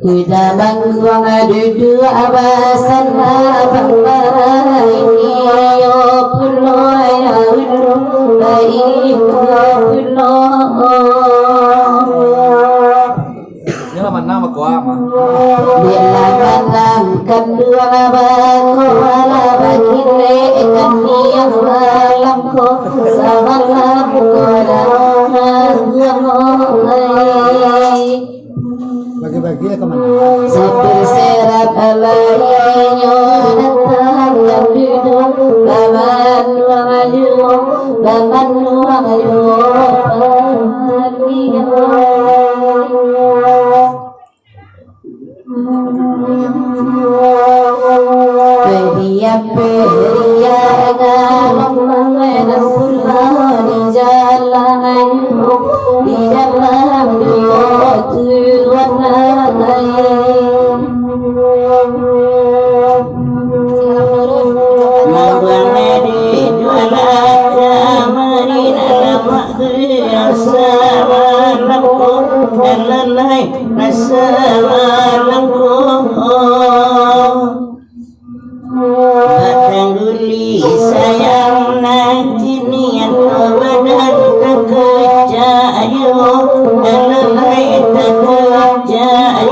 Udah mangguang duduk abasan abang ini yo pulo ya ulo baik pulo ini lah mana mak gua mah bila malam kedua abang ala bakile kaniang malam ko samalam ko bagi-bagi kemana? Sepir serap alaynya datang yang duduk laman luang Peria galam mengenal pulau di jalan Tuhan sayang nanti niat badan terkejar dan lain terkejar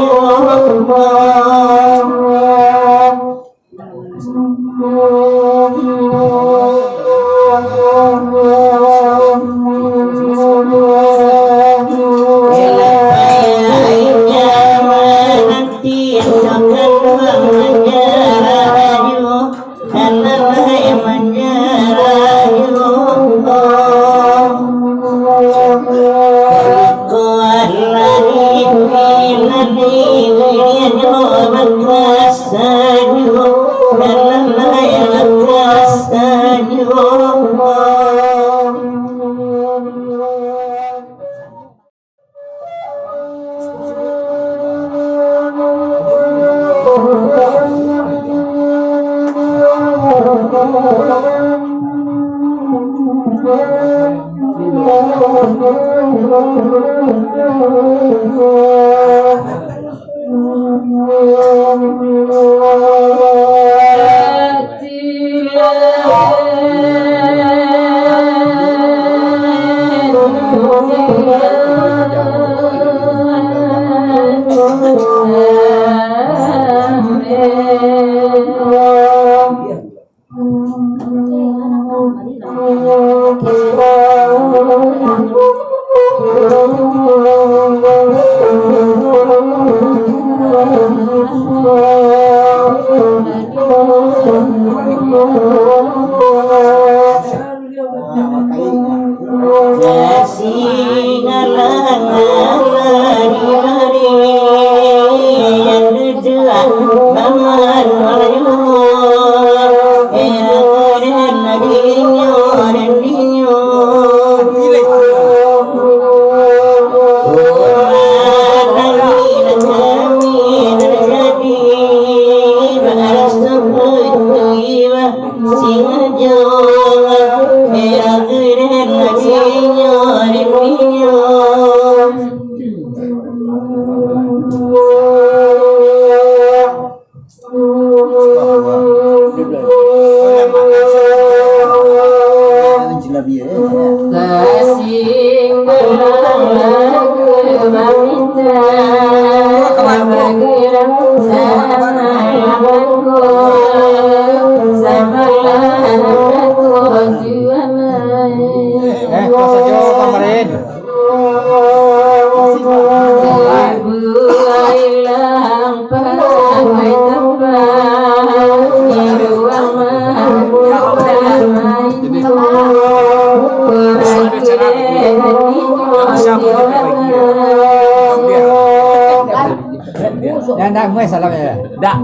Dah mulai salam ya. Dah.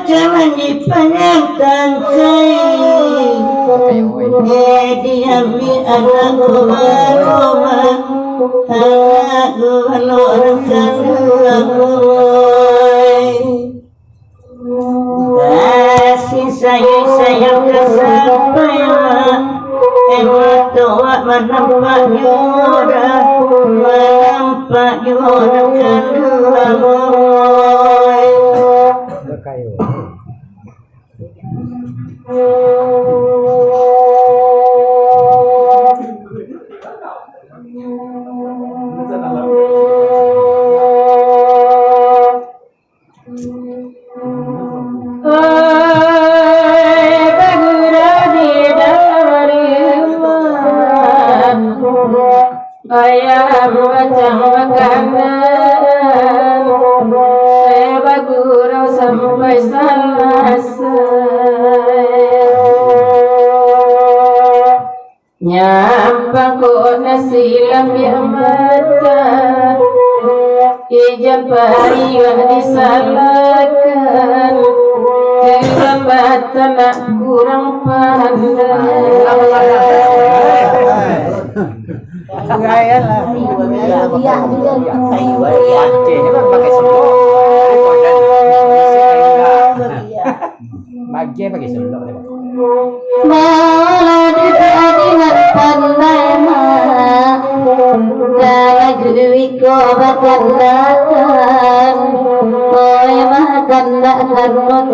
Jangan dipandang diambi anakku aroma anakku meluarkan kasih sayang kesampaian emak tua menampak nyora ayam macam makanan saya bagurau sampai selesai nyampang ko nasi lambi mata ijab pariwa disalakan terlambatan nak kurang pandai Gaya lah. Bagian pakai sendok. malah dengan pandai mah kalau gui ko bakanakan oi makan nak karuan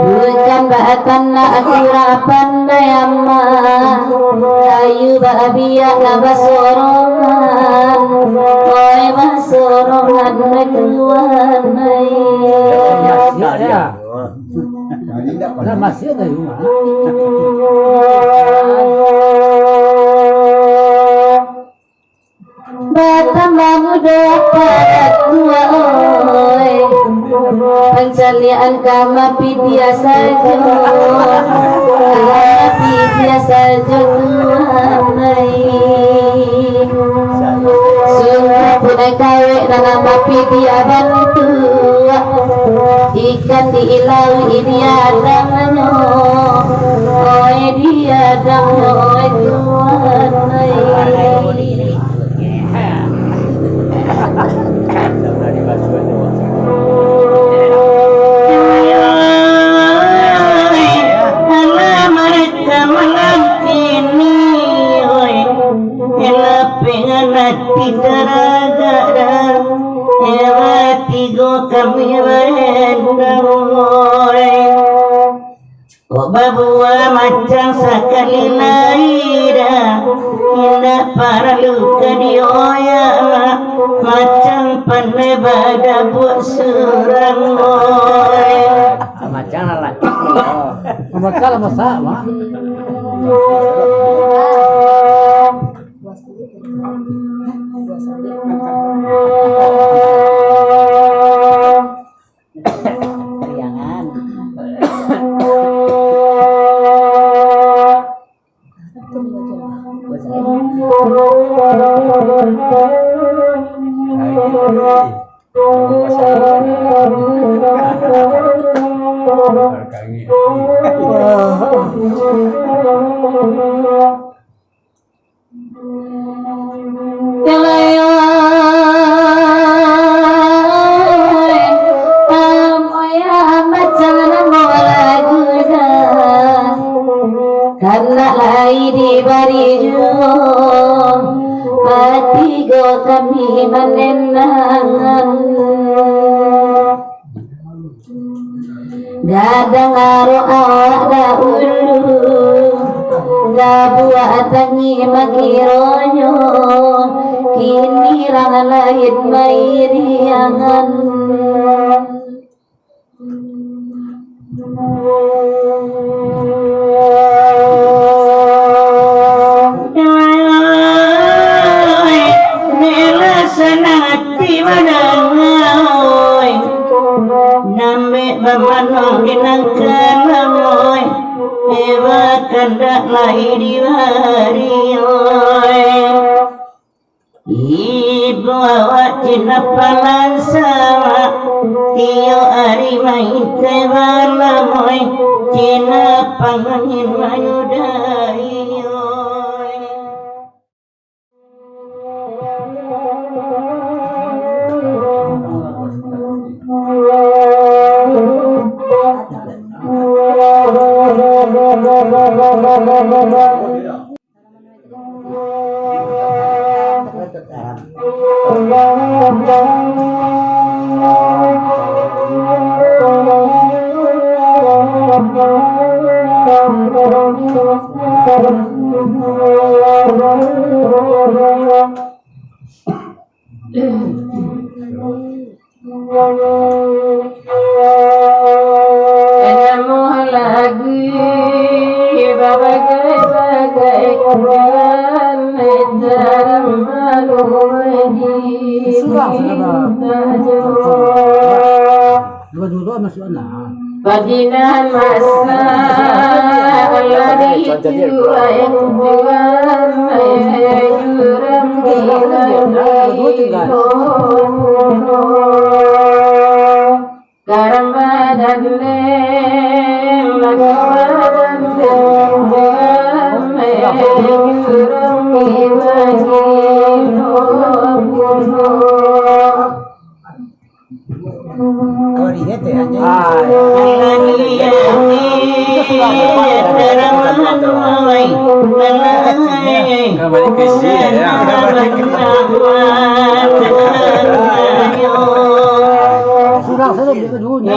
bukan batan nak kira pandai amma ayu babia nabasorongan oi masorongan tuan Ya. Nah, masih ada rumah. Batang muda pada tua oi pencarian kama pidia saja pidia saja sungguh punai kawe nama pidia bantu ikan di ilau ini ada manyo oi dia dang oi tuan Babua macam sekali laira indah para luka dioya macam pandai pada buat serang Macam lah. Macam masak, mah. karena lai di barijo patigo kami menenangan gadang aro awak dahulu gabua tangi makironyo kini rang lahir mairiangan rendah lahir warioy ibu awak cina palansawa tiyo arimai tebalamoy cina pangangin mayudayoy Dua-dua masuk anak. Fadilah masa alladhi tu'ayat jual juram garam badan lem lagawadan juram Balik ke sini ya. Sudah saya beli dulu ni.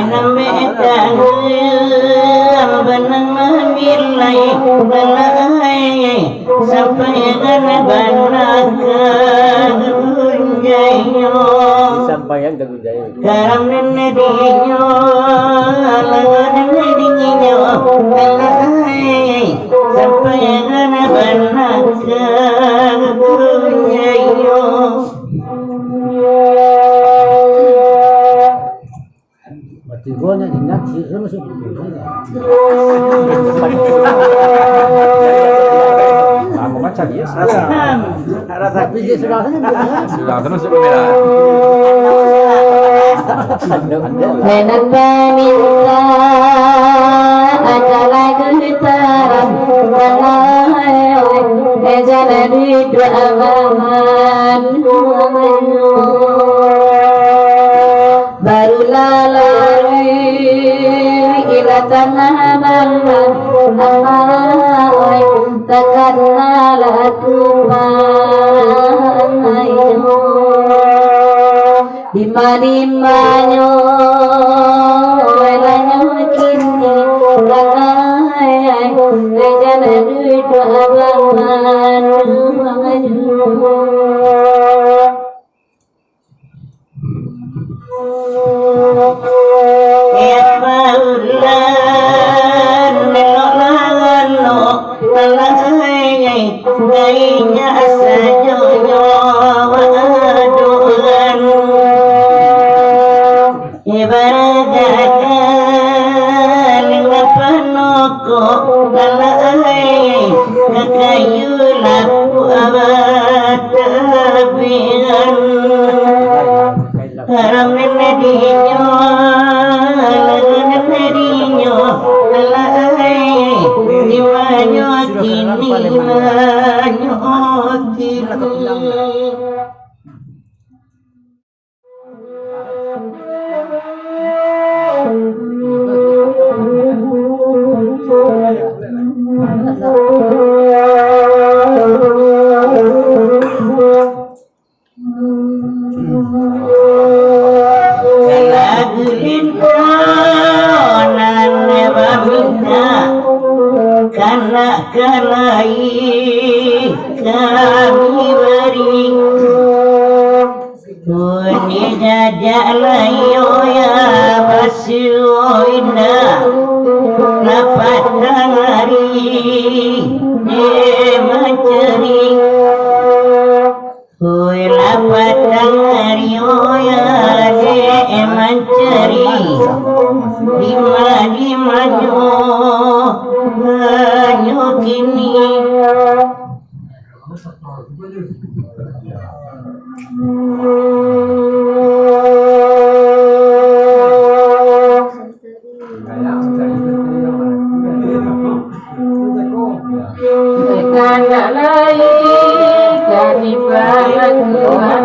Sampaian ke Gunjaya. Garam nenedinya, lagu nenedinya, sampai gana benak Gunjaya. Mati gua ni ingat sih saya masuk dulu. Aku macam dia. Tapi dia sudah sana. Sudah terus kamera. Menak minta ajalah getaran walai jalan dua aman barulah lari ila tanah malam takkanlah Lima-limanya Welanya kini Langay Rejana duit abangan Epaulan Nelolano Langay Gainya sajoyo Waduan Ibaratkan Ngapanoko Lalai Kakayu laku abatabian Haram nenedinya Nenedinya Lalai Dimanyo kini Manyo kini Kalai kami beri Kuni jajak layo ya basuina Lapat tangari menceri Kui lapat tangari ya menceri Lima-lima nyo kini Karena lain kami balakuan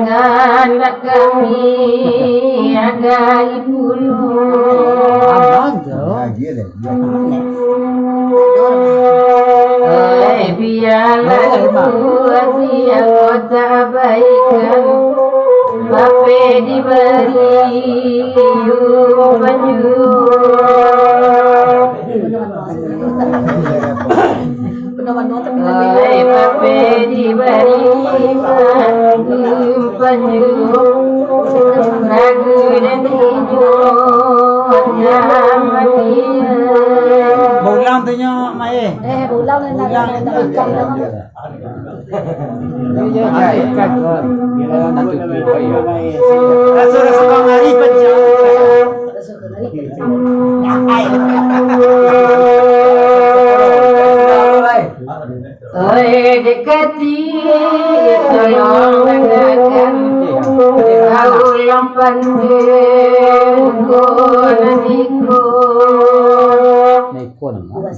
karena kami agak ibu biarlah buat dia kota baikan Bape diberi Bape diberi penyu ragu dan hijau nyaman dia Bulang tu nyo mai. Bulang na ikan lang. Ya ikan tu. Bila nak tutup ya. rasa kau ngari panjang Oi dekati tolong dengarkan ulang panggilku nantiku Neko nama.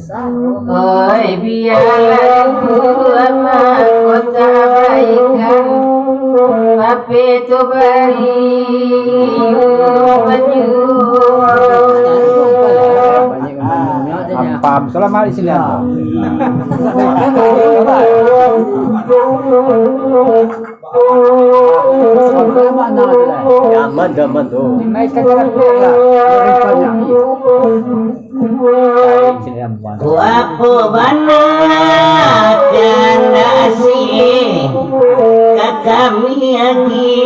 Oi biarlah buat mahkota baikan Tapi tu beri penyu Ampam, selamat di sini. Aman, aman tuh. Naikkan jalan ya. Sini aman. Wapo bana kandasi kakami agi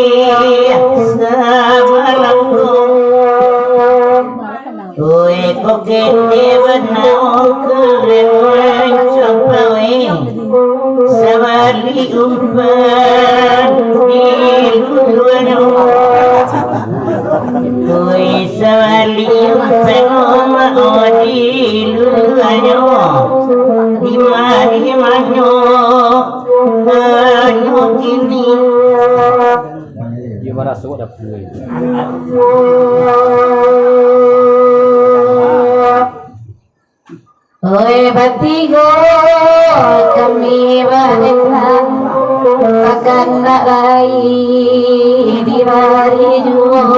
sabalangkong Oi kokete benau keren mencobawe sabali umpan di luar Oi sabali umpan oma odi luar di manyo anyo kini Gimana suku dah puluh. Oi batigo kami balikan akan nak lagi di hari jua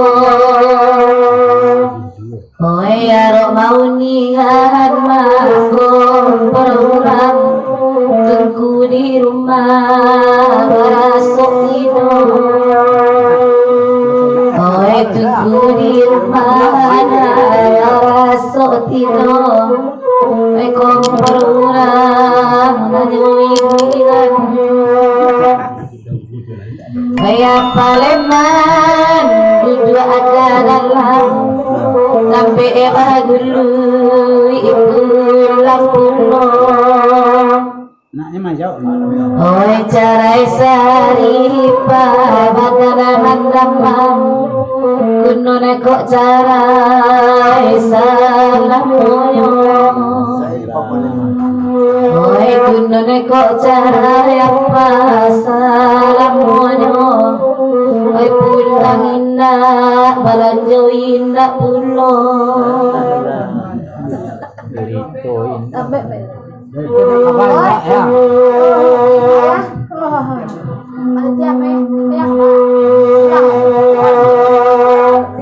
Oi arok mau nihan makom berulang tunggu di rumah rasuk hidung Oi tunggu di rumah rasuk hidung Ekong berulang menyuikan Kayak Paleman duduk agak dalam Sampai bagulu pulang pulang Naknya majau. Oi carai saripa badana damam Kuno nekok carai salam moyo Oi kuno nekok carai apa salam moyo Oi pulang indah balanjo indah pulang Beritoin. Abang ya.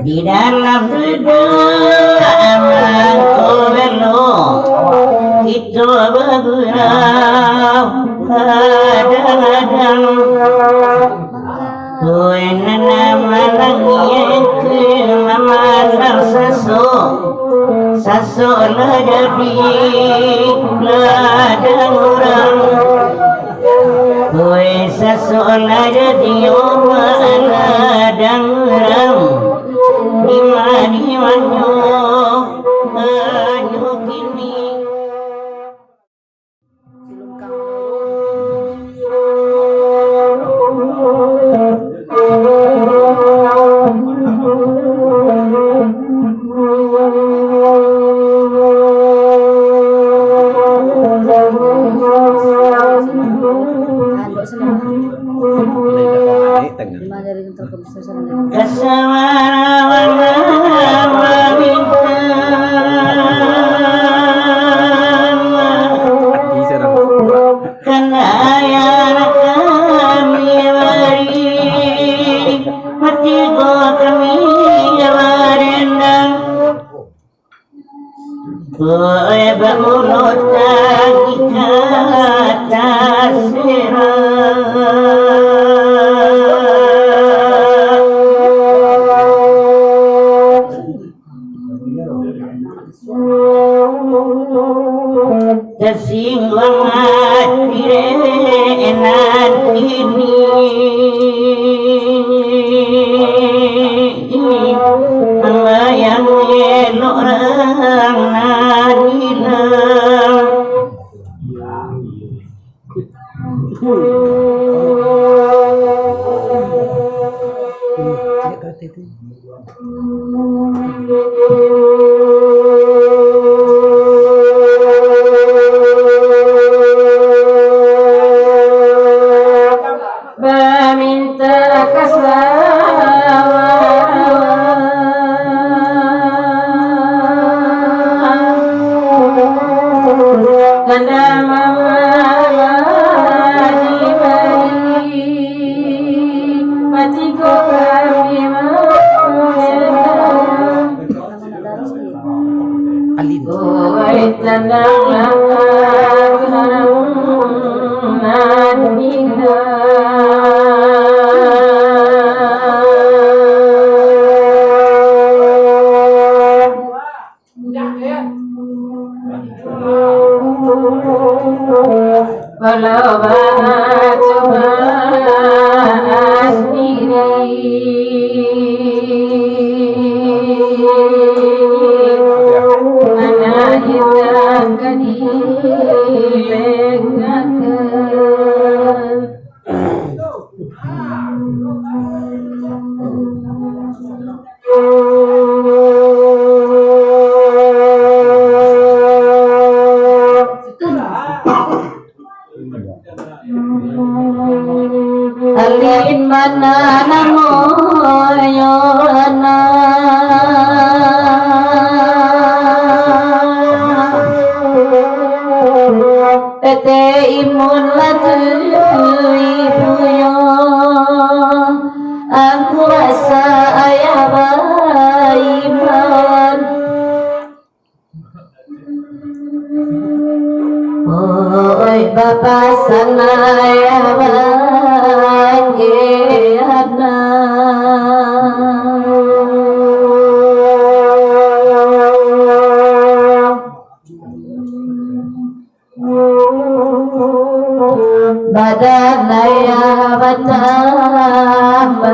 di dalam duduk aman kolelo kita bergurau kadang-kadang kue nama langit ke mama saso lah jadi ladang orang kue saso lah jadi ladang orang di mana anyo kini Bermulut lagi kata tersinggung hati renan ini hamba yang elok orang nadilah Meminta kesabaran kanda mama diberi matiku kami Alin. Oi tenanglah walau banyak cobaan anak hitam kadilengakan alin mana namo yona tete imun latu ibu yo aku rasa ayah baiman oi bapak sana ya bagiana badan ya batambah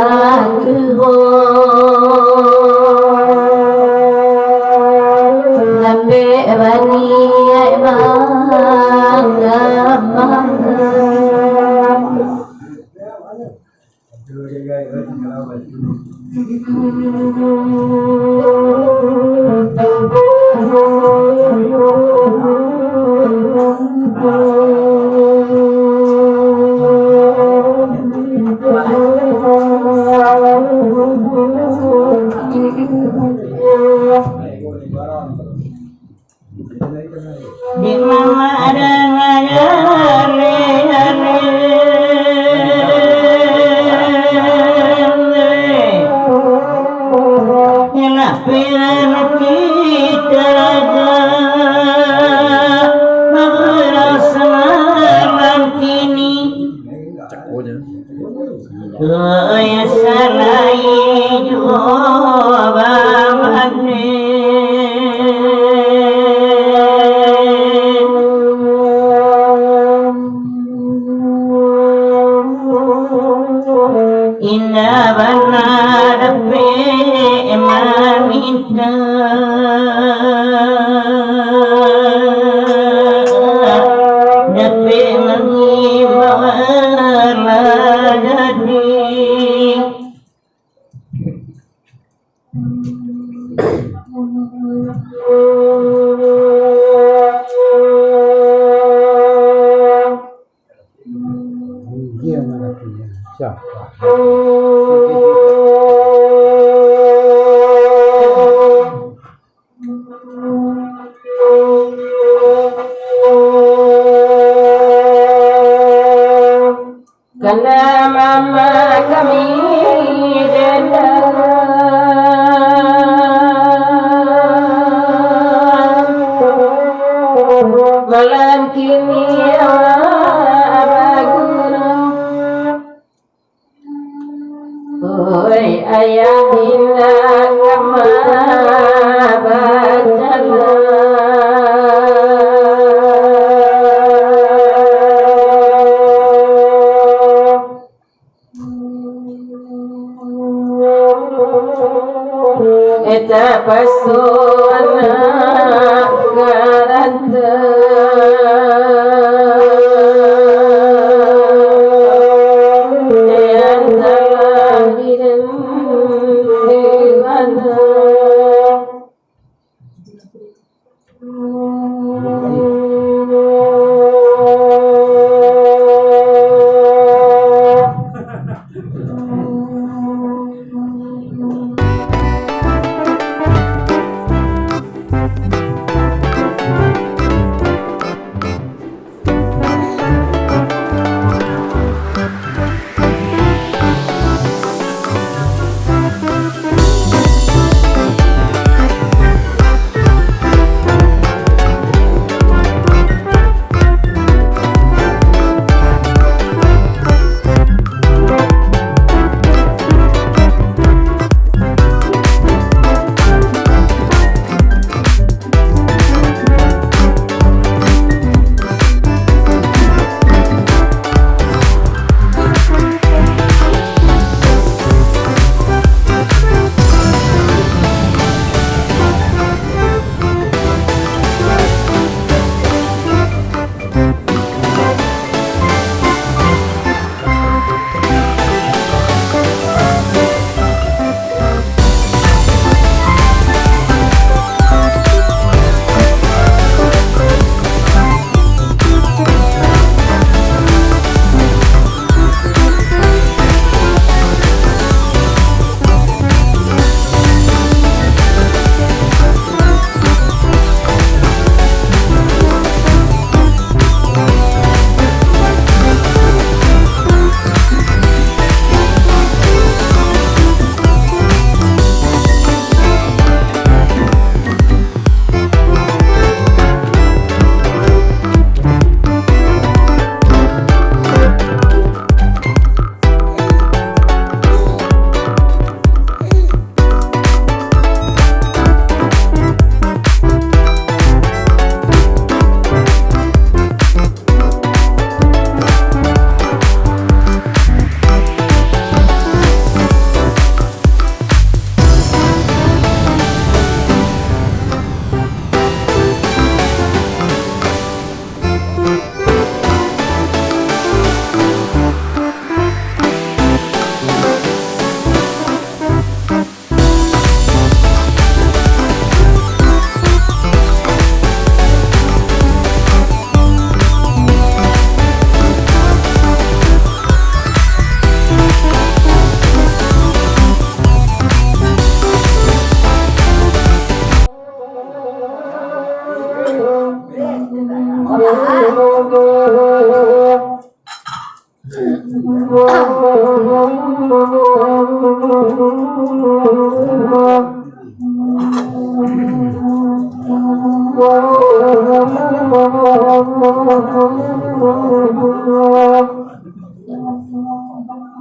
sampai bani di mama ada Inna benar meminta dapat mengibalah jadi Dia mana punya? Siapa? karena mama kami janda malam kini oi ayah hina kama bacana eta pasona karanta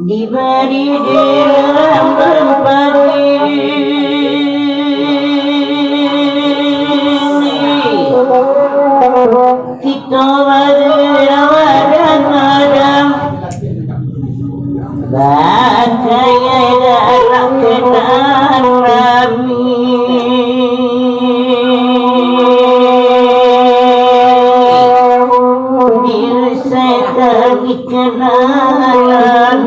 Diberi dalam berpagi kita berlawan madam baca dalam ketan kami diusai kenalan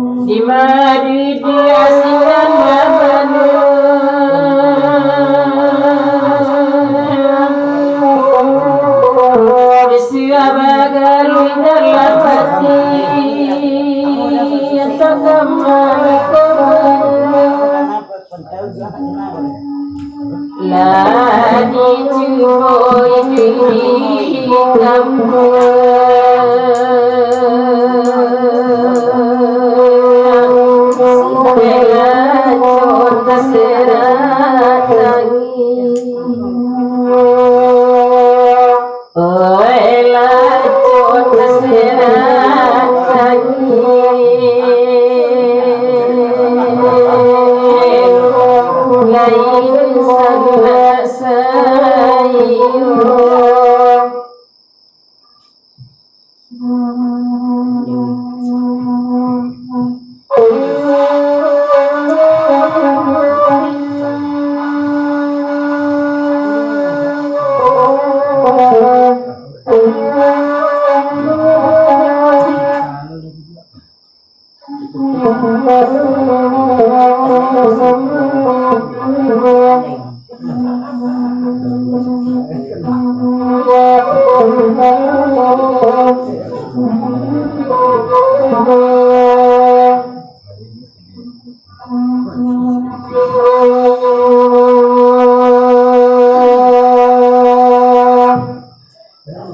di mari diasingkan babanu disiabagal dalam hati lagi cuy di kampung bela conta serat lagi oh ela conta serat lagi lain sama sayo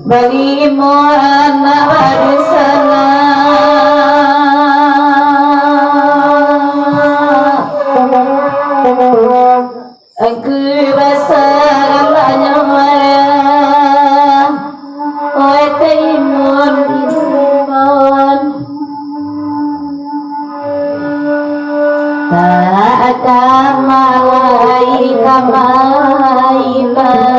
bagimu anak warisan aku rasa banyak marah oi timun iman tak akan malai kamailah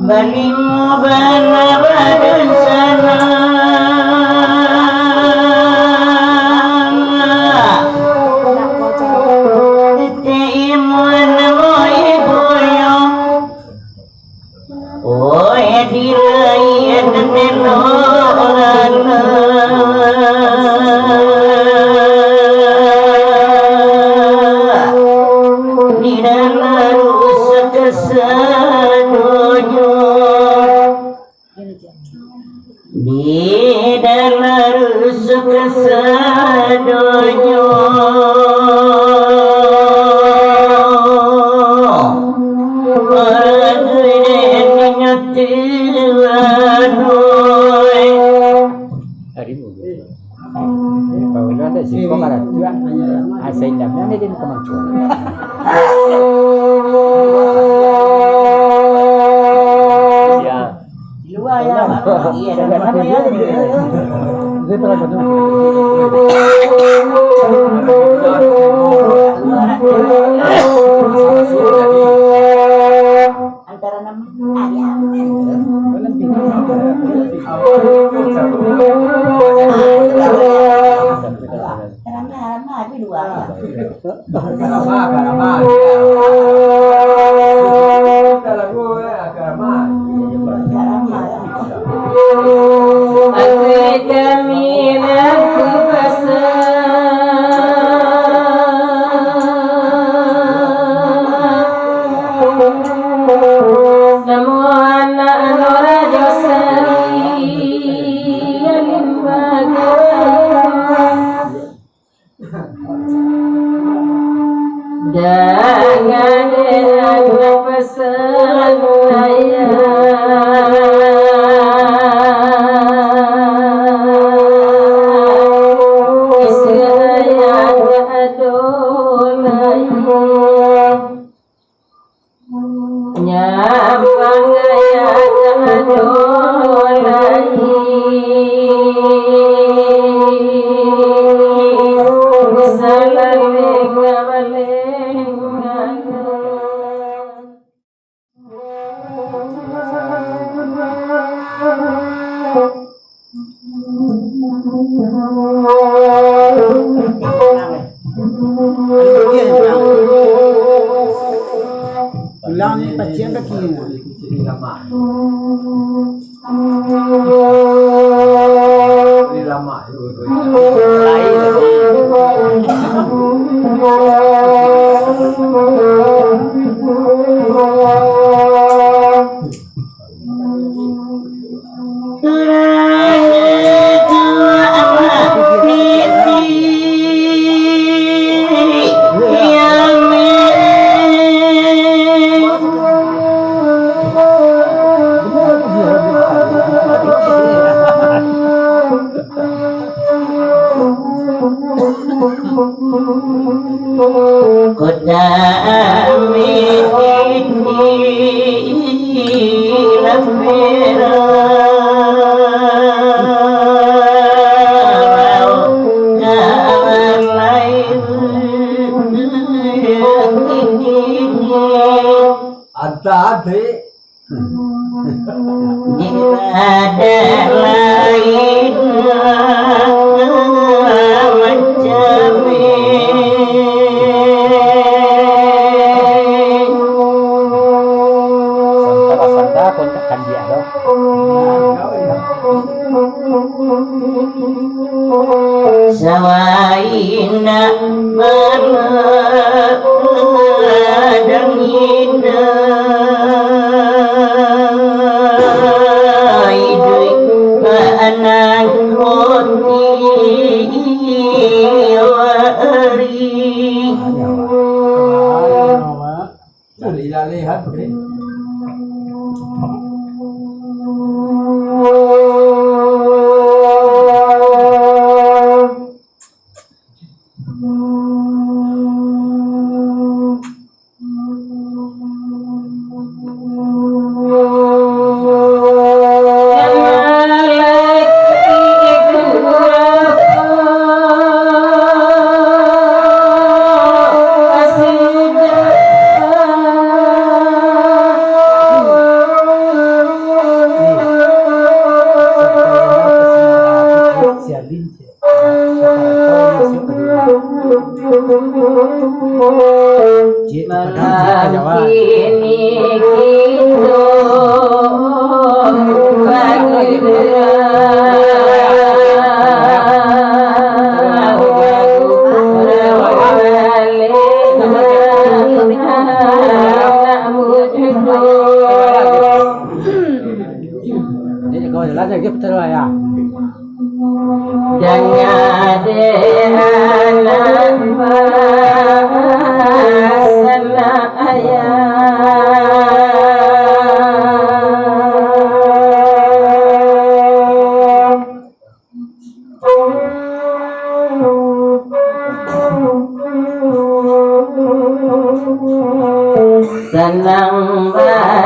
balimu benar-benar sana tetimun moi boyo oh dirai tenelolan di dalam sekesadonya di dalam sekesadonya Kalau ada sih kok ada juga asal namanya dia kemampuan. Ya. Luar ya. Iya, mana ya? Dia terlalu antara nama ayam. Dan Ulang ni pacian kaki ni. Ini lama itu. Ada lain macam santa kontakkan dia dong. Sawaina maladangina lihat senang balai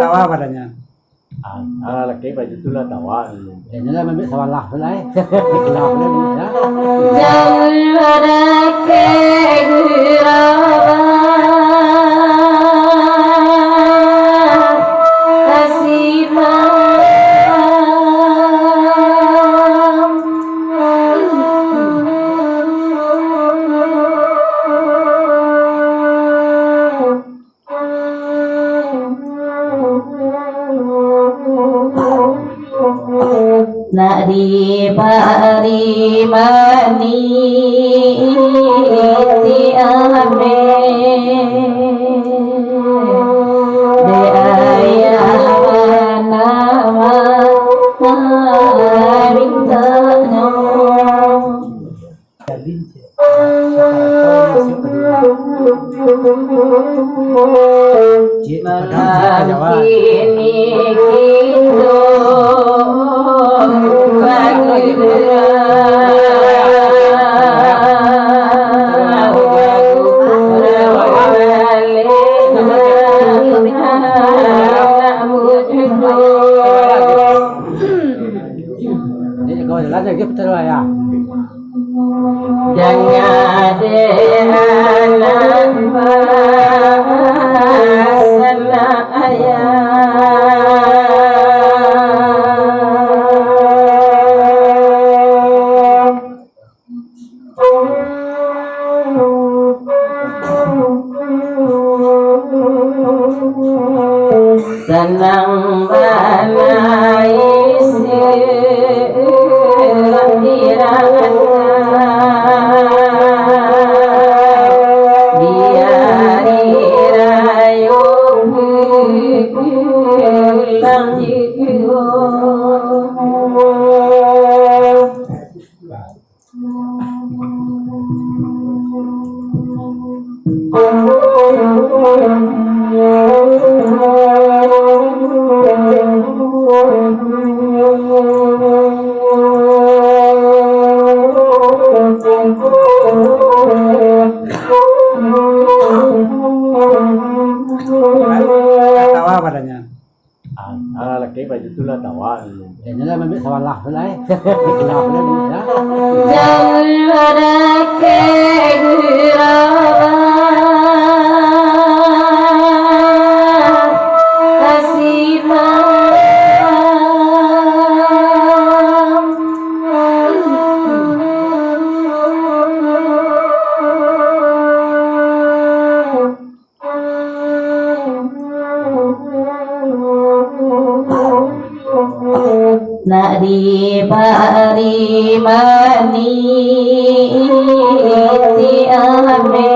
tawa padanya. Laki baju itulah tawa. Ini lah memang salah lah. Kenapa ni? Jauh ada nak di bari mani iti ame de ayana maritano kini kita Ini kau jalan aja kita terus ya. jangan anak bahasa senang balai Tawa padanya. Lagi baju tu lah tawa. Ini lah memang salah lah. Dikenal ni ya. jauh ada nak di bari mani iti ame